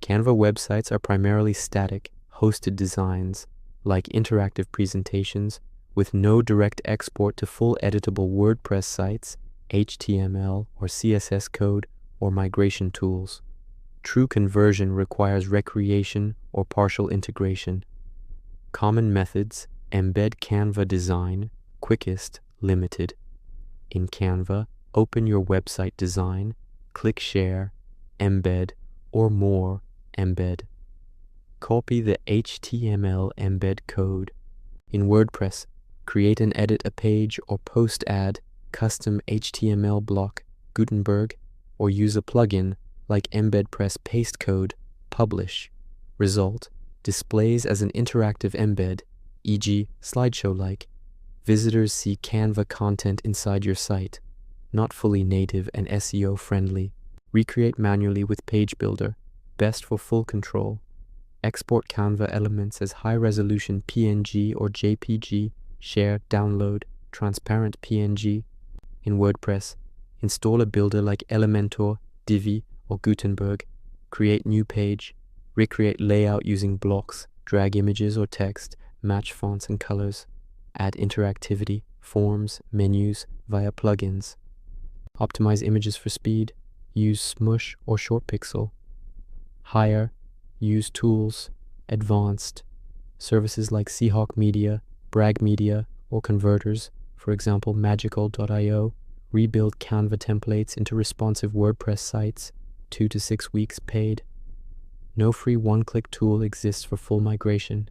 Canva websites are primarily static, hosted designs, like interactive presentations, with no direct export to full editable WordPress sites, HTML or CSS code, or migration tools. True conversion requires recreation or partial integration. Common methods: embed Canva design, quickest, limited. In Canva, open your website design, click Share, Embed, or More, Embed. Copy the HTML embed code. In WordPress, create and edit a page or post add custom HTML block, Gutenberg, or use a plugin like Embed Press Paste Code, Publish. Result: displays as an interactive embed, e.g. slideshow-like. Visitors see Canva content inside your site, not fully native and SEO friendly. Recreate manually with Page Builder, best for full control. Export Canva elements as high-resolution PNG or JPG, share, download, transparent PNG. In WordPress, install a builder like Elementor, Divi, or Gutenberg. Create new page. Recreate layout using blocks, drag images or text, match fonts and colors. Add interactivity, forms, menus via plugins. Optimize images for speed. Use Smush or Short Pixel. Hire. Use tools. Advanced. Services like Seahawk Media, Bragg Media, or converters, for example Magical.io. Rebuild Canva templates into responsive WordPress sites, 2 to 6 weeks paid. No free one-click tool exists for full migration.